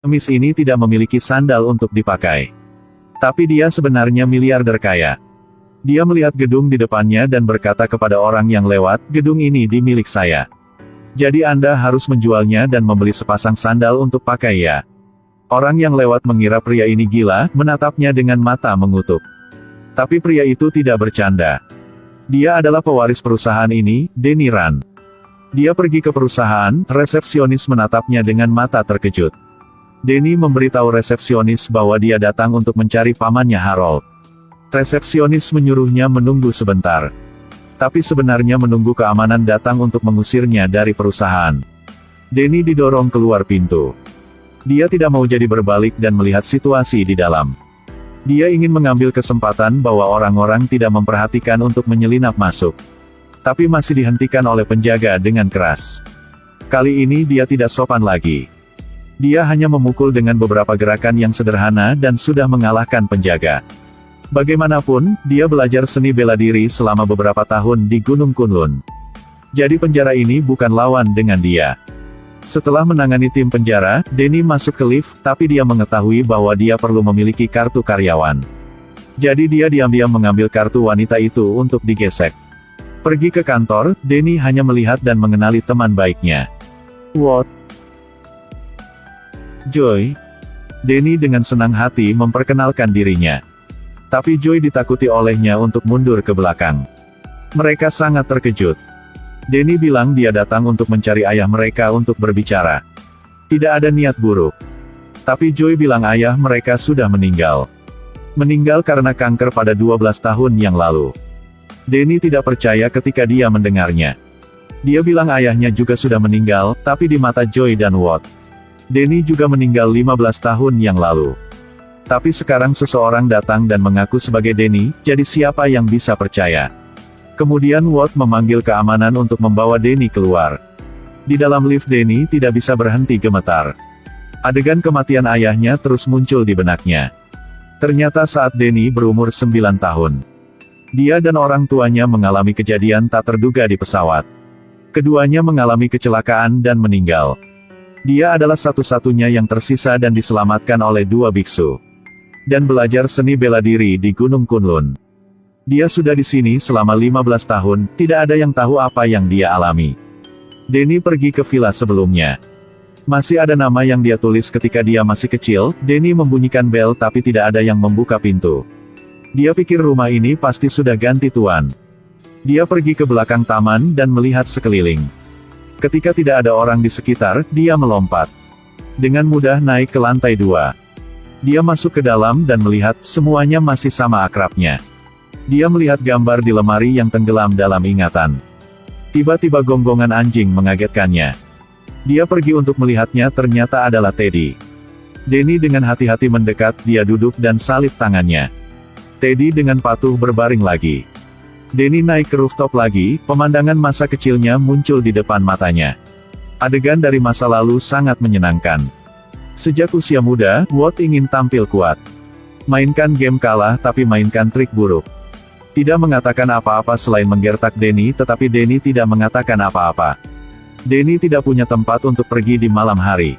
Pengemis ini tidak memiliki sandal untuk dipakai. Tapi dia sebenarnya miliarder kaya. Dia melihat gedung di depannya dan berkata kepada orang yang lewat, gedung ini di milik saya. Jadi Anda harus menjualnya dan membeli sepasang sandal untuk pakai ya. Orang yang lewat mengira pria ini gila, menatapnya dengan mata mengutuk. Tapi pria itu tidak bercanda. Dia adalah pewaris perusahaan ini, Denny Rand. Dia pergi ke perusahaan, resepsionis menatapnya dengan mata terkejut. Denny memberitahu resepsionis bahwa dia datang untuk mencari pamannya Harold. Resepsionis menyuruhnya menunggu sebentar. Tapi sebenarnya menunggu keamanan datang untuk mengusirnya dari perusahaan. Denny didorong keluar pintu. Dia tidak mau jadi berbalik dan melihat situasi di dalam. Dia ingin mengambil kesempatan bahwa orang-orang tidak memperhatikan untuk menyelinap masuk. Tapi masih dihentikan oleh penjaga dengan keras. Kali ini dia tidak sopan lagi. Dia hanya memukul dengan beberapa gerakan yang sederhana dan sudah mengalahkan penjaga. Bagaimanapun, dia belajar seni bela diri selama beberapa tahun di Gunung Kunlun. Jadi penjara ini bukan lawan dengan dia. Setelah menangani tim penjara, Denny masuk ke lift, tapi dia mengetahui bahwa dia perlu memiliki kartu karyawan. Jadi dia diam-diam mengambil kartu wanita itu untuk digesek. Pergi ke kantor, Denny hanya melihat dan mengenali teman baiknya. What? Joy. Denny dengan senang hati memperkenalkan dirinya. Tapi Joy ditakuti olehnya untuk mundur ke belakang. Mereka sangat terkejut. Denny bilang dia datang untuk mencari ayah mereka untuk berbicara. Tidak ada niat buruk. Tapi Joy bilang ayah mereka sudah meninggal. Meninggal karena kanker pada 12 tahun yang lalu. Denny tidak percaya ketika dia mendengarnya. Dia bilang ayahnya juga sudah meninggal, tapi di mata Joy dan Watt, Denny juga meninggal 15 tahun yang lalu. Tapi sekarang seseorang datang dan mengaku sebagai Denny, jadi siapa yang bisa percaya? Kemudian Watt memanggil keamanan untuk membawa Denny keluar. Di dalam lift Denny tidak bisa berhenti gemetar. Adegan kematian ayahnya terus muncul di benaknya. Ternyata saat Denny berumur 9 tahun. Dia dan orang tuanya mengalami kejadian tak terduga di pesawat. Keduanya mengalami kecelakaan dan meninggal. Dia adalah satu-satunya yang tersisa dan diselamatkan oleh 2 biksu. Dan belajar seni bela diri di Gunung Kunlun. Dia sudah di sini selama 15 tahun, tidak ada yang tahu apa yang dia alami. Denny pergi ke villa sebelumnya. Masih ada nama yang dia tulis ketika dia masih kecil. Denny membunyikan bel tapi tidak ada yang membuka pintu. Dia pikir rumah ini pasti sudah ganti tuan. Dia pergi ke belakang taman dan melihat sekeliling. Ketika tidak ada orang di sekitar, dia melompat. Dengan mudah naik ke lantai 2. Dia masuk ke dalam dan melihat, semuanya masih sama akrabnya. Dia melihat gambar di lemari yang tenggelam dalam ingatan. Tiba-tiba gonggongan anjing mengagetkannya. Dia pergi untuk melihatnya, ternyata adalah Teddy. Denny dengan hati-hati mendekat, dia duduk dan salib tangannya. Teddy dengan patuh berbaring lagi. Denny naik ke rooftop lagi, pemandangan masa kecilnya muncul di depan matanya. Adegan dari masa lalu sangat menyenangkan. Sejak usia muda, Watt ingin tampil kuat. Mainkan game kalah tapi mainkan trik buruk. Tidak mengatakan apa-apa selain menggertak Denny, tetapi Denny tidak mengatakan apa-apa. Denny tidak punya tempat untuk pergi di malam hari.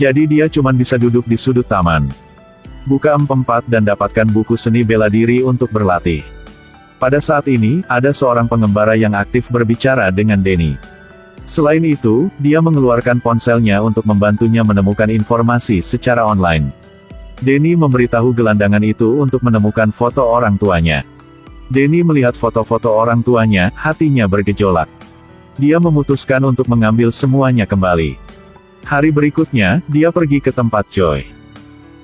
Jadi dia cuma bisa duduk di sudut taman. Buka MP4 dan dapatkan buku seni bela diri untuk berlatih. Pada saat ini, ada seorang pengembara yang aktif berbicara dengan Denny. Selain itu, dia mengeluarkan ponselnya untuk membantunya menemukan informasi secara online. Denny memberitahu gelandangan itu untuk menemukan foto orang tuanya. Denny melihat foto-foto orang tuanya, hatinya bergejolak. Dia memutuskan untuk mengambil semuanya kembali. Hari berikutnya, dia pergi ke tempat Joy.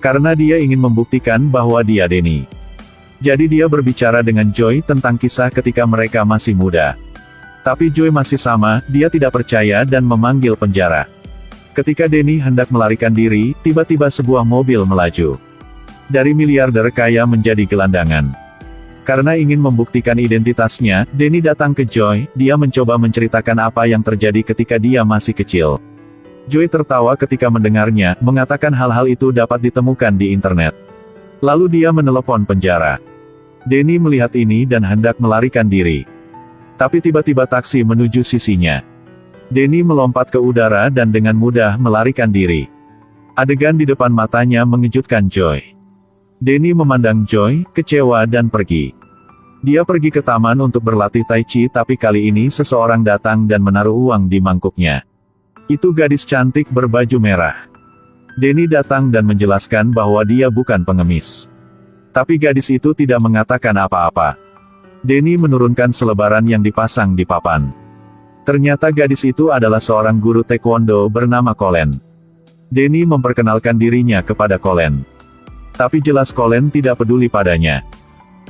Karena dia ingin membuktikan bahwa dia Denny. Jadi dia berbicara dengan Joy tentang kisah ketika mereka masih muda. Tapi Joy masih sama, dia tidak percaya dan memanggil penjara. Ketika Denny hendak melarikan diri, tiba-tiba sebuah mobil melaju. Dari miliarder kaya menjadi gelandangan. Karena ingin membuktikan identitasnya, Denny datang ke Joy, dia mencoba menceritakan apa yang terjadi ketika dia masih kecil. Joy tertawa ketika mendengarnya, mengatakan hal-hal itu dapat ditemukan di internet. Lalu dia menelepon penjara. Denny melihat ini dan hendak melarikan diri. Tapi tiba-tiba taksi menuju sisinya. Denny melompat ke udara dan dengan mudah melarikan diri. Adegan di depan matanya mengejutkan Joy. Danny memandang Joy, kecewa dan pergi. Dia pergi ke taman untuk berlatih Tai Chi, tapi kali ini seseorang datang dan menaruh uang di mangkuknya. Itu gadis cantik berbaju merah. Danny datang dan menjelaskan bahwa dia bukan pengemis. Tapi gadis itu tidak mengatakan apa-apa. Danny menurunkan selebaran yang dipasang di papan. Ternyata gadis itu adalah seorang guru taekwondo bernama Colin. Danny memperkenalkan dirinya kepada Colin. Tapi jelas Colin tidak peduli padanya.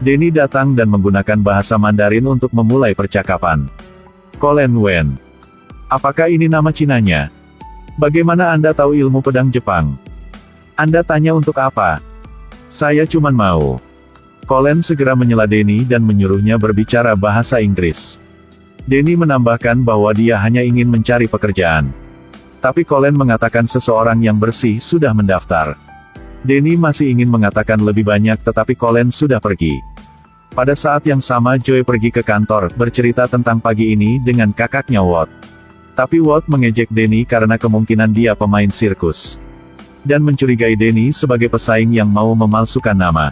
Danny datang dan menggunakan bahasa Mandarin untuk memulai percakapan. Colin Wen. Apakah ini nama Cinanya? Bagaimana Anda tahu ilmu pedang Jepang? Anda tanya untuk apa? Saya cuman mau. Colin segera menyela Danny dan menyuruhnya berbicara bahasa Inggris. Danny menambahkan bahwa dia hanya ingin mencari pekerjaan. Tapi Colin mengatakan seseorang yang bersih sudah mendaftar. Danny masih ingin mengatakan lebih banyak tetapi Colin sudah pergi. Pada saat yang sama Joy pergi ke kantor, bercerita tentang pagi ini dengan kakaknya Watt. Tapi Watt mengejek Danny karena kemungkinan dia pemain sirkus. Dan mencurigai Danny sebagai pesaing yang mau memalsukan nama.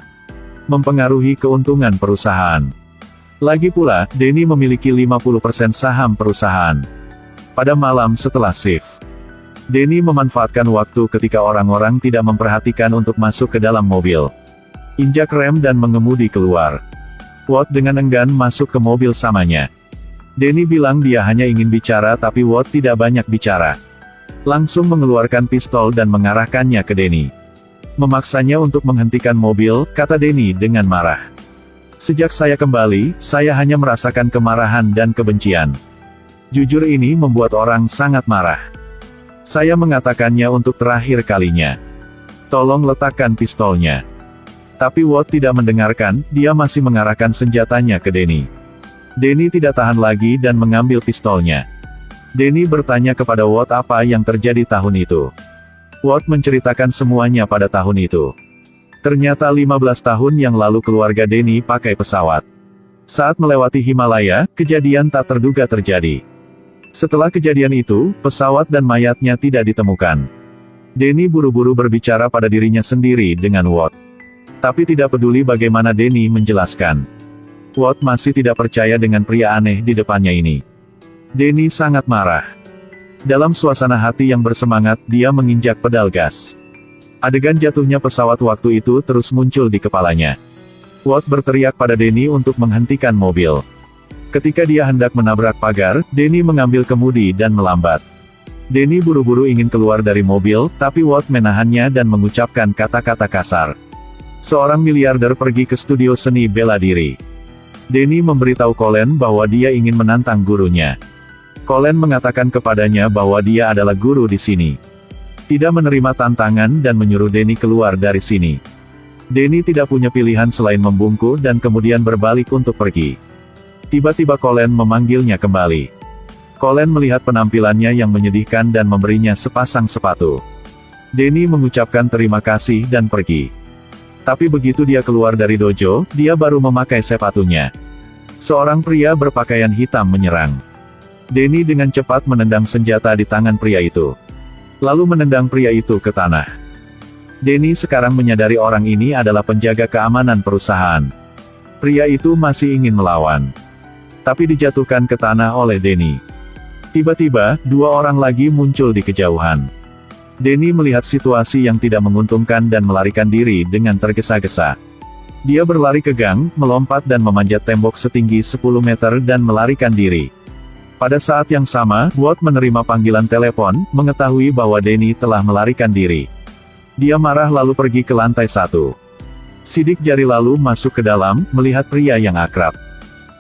Mempengaruhi keuntungan perusahaan. Lagi pula, Danny memiliki 50% saham perusahaan. Pada malam setelah shift, Danny memanfaatkan waktu ketika orang-orang tidak memperhatikan untuk masuk ke dalam mobil. Injak rem dan mengemudi keluar. Watt dengan enggan masuk ke mobil samanya. Danny bilang dia hanya ingin bicara tapi Watt tidak banyak bicara. Langsung mengeluarkan pistol dan mengarahkannya ke Danny. Memaksanya untuk menghentikan mobil, kata Danny dengan marah. Sejak saya kembali, saya hanya merasakan kemarahan dan kebencian. Jujur ini membuat orang sangat marah. Saya mengatakannya untuk terakhir kalinya. Tolong letakkan pistolnya. Tapi Watt tidak mendengarkan, dia masih mengarahkan senjatanya ke Danny. Danny tidak tahan lagi dan mengambil pistolnya. Danny bertanya kepada Watt apa yang terjadi tahun itu. Watt menceritakan semuanya pada tahun itu. Ternyata 15 tahun yang lalu keluarga Danny pakai pesawat. Saat melewati Himalaya, kejadian tak terduga terjadi. Setelah kejadian itu, pesawat dan mayatnya tidak ditemukan. Danny buru-buru berbicara pada dirinya sendiri dengan Watt. Tapi tidak peduli bagaimana Danny menjelaskan. Watt masih tidak percaya dengan pria aneh di depannya ini. Danny sangat marah. Dalam suasana hati yang bersemangat, dia menginjak pedal gas. Adegan jatuhnya pesawat waktu itu terus muncul di kepalanya. Watt berteriak pada Danny untuk menghentikan mobil. Ketika dia hendak menabrak pagar, Danny mengambil kemudi dan melambat. Danny buru-buru ingin keluar dari mobil, tapi Watt menahannya dan mengucapkan kata-kata kasar. Seorang miliarder pergi ke studio seni bela diri. Danny memberitahu Colin bahwa dia ingin menantang gurunya. Colin mengatakan kepadanya bahwa dia adalah guru di sini. Tidak menerima tantangan dan menyuruh Danny keluar dari sini. Danny tidak punya pilihan selain membungkuk dan kemudian berbalik untuk pergi. Tiba-tiba Colin memanggilnya kembali. Colin melihat penampilannya yang menyedihkan dan memberinya sepasang sepatu. Danny mengucapkan terima kasih dan pergi. Tapi begitu dia keluar dari dojo, dia baru memakai sepatunya. Seorang pria berpakaian hitam menyerang. Danny dengan cepat menendang senjata di tangan pria itu. Lalu menendang pria itu ke tanah. Danny sekarang menyadari orang ini adalah penjaga keamanan perusahaan. Pria itu masih ingin melawan. Tapi dijatuhkan ke tanah oleh Danny. Tiba-tiba, dua orang lagi muncul di kejauhan. Danny melihat situasi yang tidak menguntungkan dan melarikan diri dengan tergesa-gesa. Dia berlari ke gang, melompat dan memanjat tembok setinggi 10 meter dan melarikan diri. Pada saat yang sama, Watt menerima panggilan telepon, mengetahui bahwa Danny telah melarikan diri. Dia marah lalu pergi ke lantai 1. Sidik jari lalu masuk ke dalam, melihat pria yang akrab.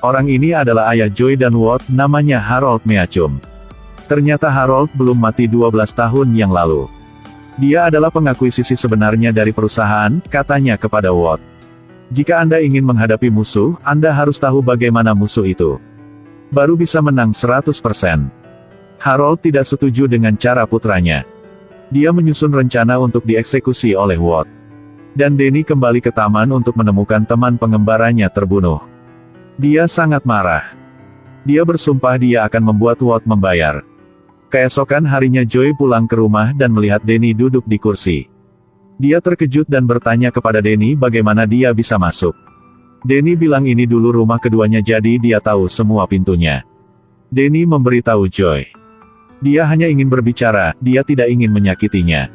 Orang ini adalah ayah Joy dan Watt, namanya Harold Meachum. Ternyata Harold belum mati 12 tahun yang lalu. Dia adalah pengakuisisi sebenarnya dari perusahaan, katanya kepada Watt. Jika Anda ingin menghadapi musuh, Anda harus tahu bagaimana musuh itu. Baru bisa menang 100%. Harold tidak setuju dengan cara putranya. Dia menyusun rencana untuk dieksekusi oleh Watt. Dan Danny kembali ke taman untuk menemukan teman pengembaranya terbunuh. Dia sangat marah. Dia bersumpah dia akan membuat Watt membayar. Keesokan harinya Joy pulang ke rumah dan melihat Denny duduk di kursi. Dia terkejut dan bertanya kepada Denny bagaimana dia bisa masuk. Denny bilang ini dulu rumah keduanya jadi dia tahu semua pintunya. Denny memberitahu Joy. Dia hanya ingin berbicara, dia tidak ingin menyakitinya.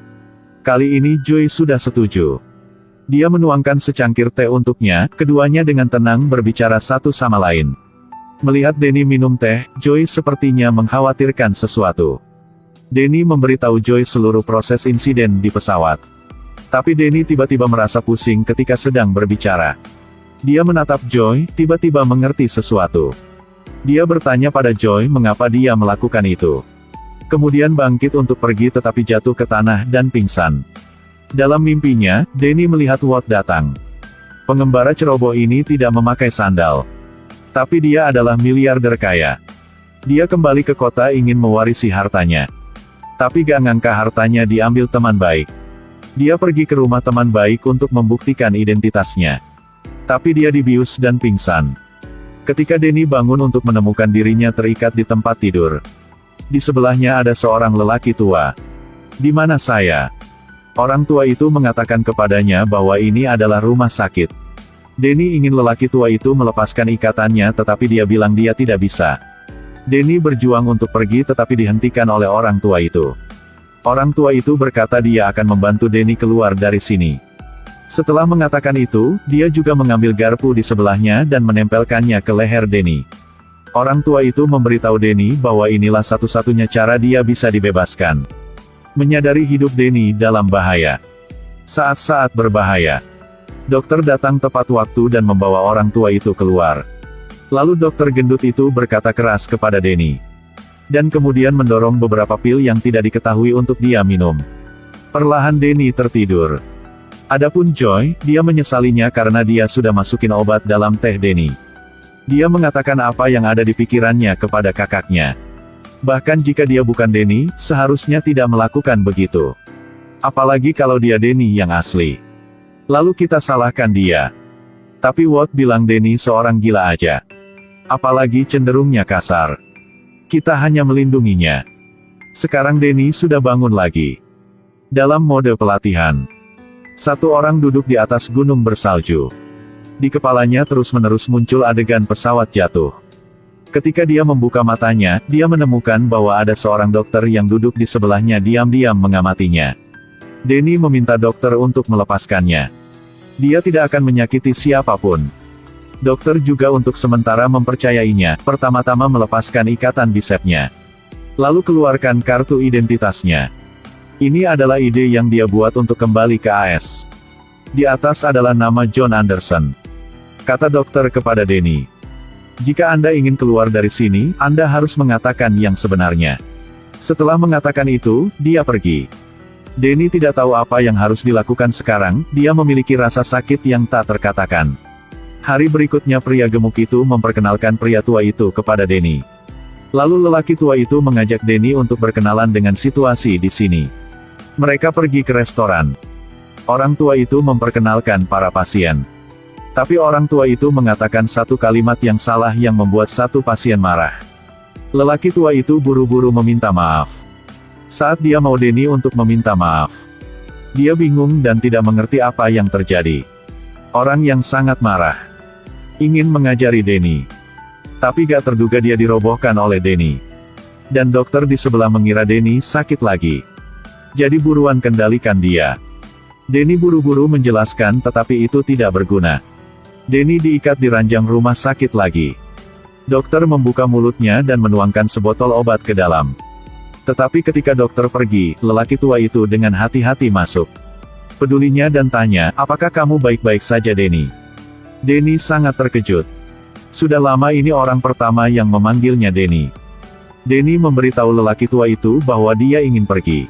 Kali ini Joy sudah setuju. Dia menuangkan secangkir teh untuknya, keduanya dengan tenang berbicara satu sama lain. Melihat Denny minum teh, Joy sepertinya mengkhawatirkan sesuatu. Denny memberitahu Joy seluruh proses insiden di pesawat. Tapi Denny tiba-tiba merasa pusing ketika sedang berbicara. Dia menatap Joy, tiba-tiba mengerti sesuatu. Dia bertanya pada Joy mengapa dia melakukan itu. Kemudian bangkit untuk pergi tetapi jatuh ke tanah dan pingsan. Dalam mimpinya, Denny melihat Watt datang. Pengembara ceroboh ini tidak memakai sandal. Tapi dia adalah miliarder kaya. Dia kembali ke kota ingin mewarisi hartanya. Tapi gak ngangka hartanya diambil teman baik. Dia pergi ke rumah teman baik untuk membuktikan identitasnya. Tapi dia dibius dan pingsan. Ketika Denny bangun untuk menemukan dirinya terikat di tempat tidur. Di sebelahnya ada seorang lelaki tua. "Di mana saya?" Orang tua itu mengatakan kepadanya bahwa ini adalah rumah sakit. Denny ingin lelaki tua itu melepaskan ikatannya tetapi dia bilang dia tidak bisa. Denny berjuang untuk pergi tetapi dihentikan oleh orang tua itu. Orang tua itu berkata dia akan membantu Denny keluar dari sini. Setelah mengatakan itu, dia juga mengambil garpu di sebelahnya dan menempelkannya ke leher Denny. Orang tua itu memberitahu Denny bahwa inilah satu-satunya cara dia bisa dibebaskan. Menyadari hidup Denny dalam bahaya. Saat-saat berbahaya. Dokter datang tepat waktu dan membawa orang tua itu keluar. Lalu dokter gendut itu berkata keras kepada Denny. Dan kemudian mendorong beberapa pil yang tidak diketahui untuk dia minum. Perlahan Denny tertidur. Adapun Joy, dia menyesalinya karena dia sudah masukin obat dalam teh Denny. Dia mengatakan apa yang ada di pikirannya kepada kakaknya. Bahkan jika dia bukan Denny, seharusnya tidak melakukan begitu. Apalagi kalau dia Denny yang asli. Lalu kita salahkan dia. Tapi Watt bilang Denny seorang gila aja. Apalagi cenderungnya kasar. Kita hanya melindunginya. Sekarang Denny sudah bangun lagi. Dalam mode pelatihan. Satu orang duduk di atas gunung bersalju. Di kepalanya terus-menerus muncul adegan pesawat jatuh. Ketika dia membuka matanya, dia menemukan bahwa ada seorang dokter yang duduk di sebelahnya diam-diam mengamatinya. Denny meminta dokter untuk melepaskannya. Dia tidak akan menyakiti siapapun. Dokter juga untuk sementara mempercayainya, pertama-tama melepaskan ikatan bisepnya. Lalu keluarkan kartu identitasnya. Ini adalah ide yang dia buat untuk kembali ke AS. Di atas adalah nama John Anderson. Kata dokter kepada Denny. Jika Anda ingin keluar dari sini, Anda harus mengatakan yang sebenarnya. Setelah mengatakan itu, dia pergi. Denny tidak tahu apa yang harus dilakukan sekarang, dia memiliki rasa sakit yang tak terkatakan. Hari berikutnya pria gemuk itu memperkenalkan pria tua itu kepada Denny. Lalu lelaki tua itu mengajak Denny untuk berkenalan dengan situasi di sini. Mereka pergi ke restoran. Orang tua itu memperkenalkan para pasien. Tapi orang tua itu mengatakan satu kalimat yang salah yang membuat satu pasien marah. Lelaki tua itu buru-buru meminta maaf. Saat dia mau Denny untuk meminta maaf. Dia bingung dan tidak mengerti apa yang terjadi. Orang yang sangat marah. Ingin mengajari Denny. Tapi gak terduga dia dirobohkan oleh Denny. Dan dokter di sebelah mengira Denny sakit lagi. Jadi buruan kendalikan dia. Denny buru-buru menjelaskan tetapi itu tidak berguna. Denny diikat di ranjang rumah sakit lagi. Dokter membuka mulutnya dan menuangkan sebotol obat ke dalam. Tetapi ketika dokter pergi, lelaki tua itu dengan hati-hati masuk. Pedulinya dan tanya, apakah kamu baik-baik saja Denny? Denny sangat terkejut. Sudah lama ini orang pertama yang memanggilnya Denny. Denny memberitahu lelaki tua itu bahwa dia ingin pergi.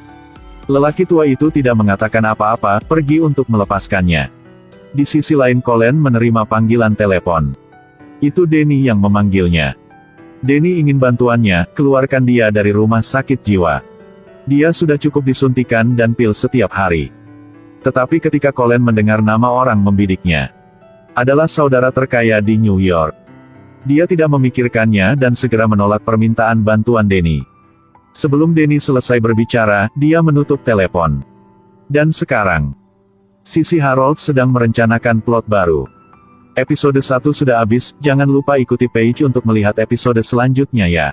Lelaki tua itu tidak mengatakan apa-apa, pergi untuk melepaskannya. Di sisi lain Colin menerima panggilan telepon. Itu Denny yang memanggilnya. Denny ingin bantuannya, keluarkan dia dari rumah sakit jiwa. Dia sudah cukup disuntikan dan pil setiap hari. Tetapi ketika Colin mendengar nama orang membidiknya. Adalah saudara terkaya di New York. Dia tidak memikirkannya dan segera menolak permintaan bantuan Denny. Sebelum Denny selesai berbicara, dia menutup telepon. Dan sekarang, Sisi Harold sedang merencanakan plot baru. Episode 1 sudah habis, jangan lupa ikuti page untuk melihat episode selanjutnya ya.